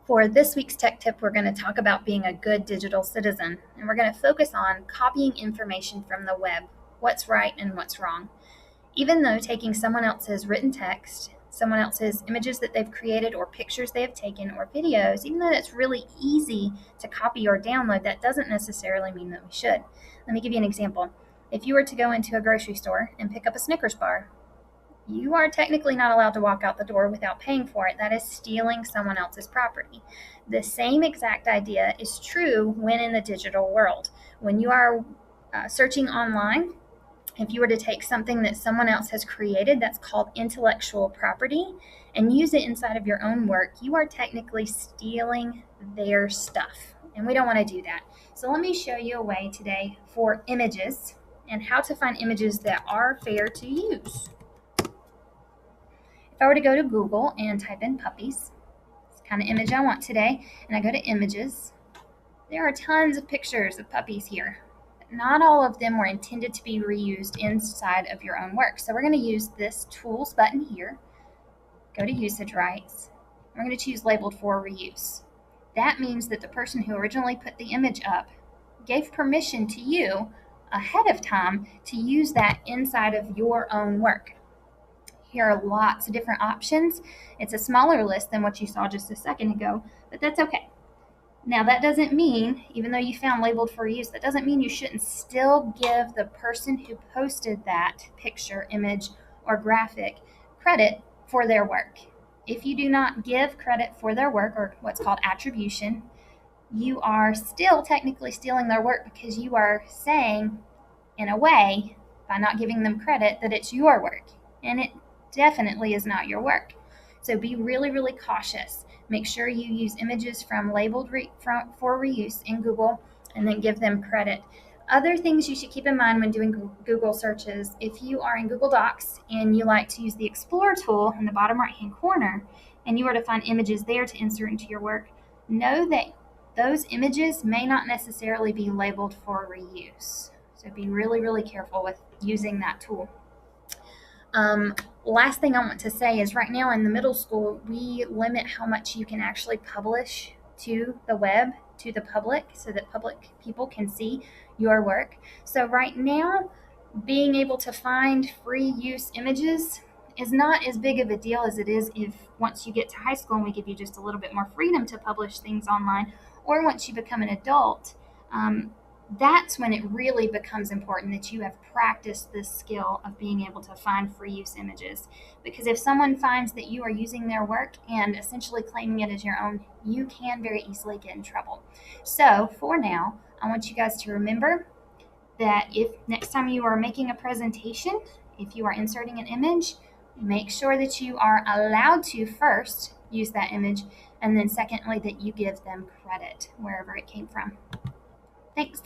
For this week's tech tip, we're going to talk about being a good digital citizen, and we're going to focus on copying information from the web, what's right and what's wrong. Even though taking someone else's written text, someone else's images that they've created or pictures they have taken or videos, even though it's really easy to copy or download, that doesn't necessarily mean that we should. Let me give you an example. If you were to go into a grocery store and pick up a Snickers bar, you are technically not allowed to walk out the door without paying for it. That is stealing someone else's property. The same exact idea is true when in the digital world. When you are searching online, if you were to take something that someone else has created that's called intellectual property and use it inside of your own work, you are technically stealing their stuff. And we don't want to do that. So let me show you a way today for images and how to find images that are fair to use. If I were to go to Google and type in puppies, it's the kind of image I want today, and I go to images, there are tons of pictures of puppies here. Not all of them were intended to be reused inside of your own work. So we're going to use this tools button here, go to usage rights. We're going to choose labeled for reuse. That means that the person who originally put the image up gave permission to you ahead of time to use that inside of your own work. Here are lots of different options. It's a smaller list than what you saw just a second ago, but that's okay. Now, that doesn't mean, even though you found labeled for use, that doesn't mean you shouldn't still give the person who posted that picture, image, or graphic credit for their work. If you do not give credit for their work, or what's called attribution, you are still technically stealing their work because you are saying, in a way, by not giving them credit, that it's your work. And it definitely is not your work. So be really, really cautious. Make sure you use images from labeled for reuse in Google and then give them credit. Other things you should keep in mind when doing Google searches, if you are in Google Docs and you like to use the Explore tool in the bottom right-hand corner and you are to find images there to insert into your work, know that those images may not necessarily be labeled for reuse. So be really, really careful with using that tool. Last thing I want to say is right now in the middle school, we limit how much you can actually publish to the web, to the public, so that public people can see your work. So right now, being able to find free use images is not as big of a deal as it is if once you get to high school and we give you just a little bit more freedom to publish things online, or once you become an adult. That's when it really becomes important that you have practiced this skill of being able to find free use images. Because if someone finds that you are using their work and essentially claiming it as your own, you can very easily get in trouble. So for now, I want you guys to remember that if next time you are making a presentation, if you are inserting an image, make sure that you are allowed to first use that image, and then secondly, that you give them credit wherever it came from. Thanks.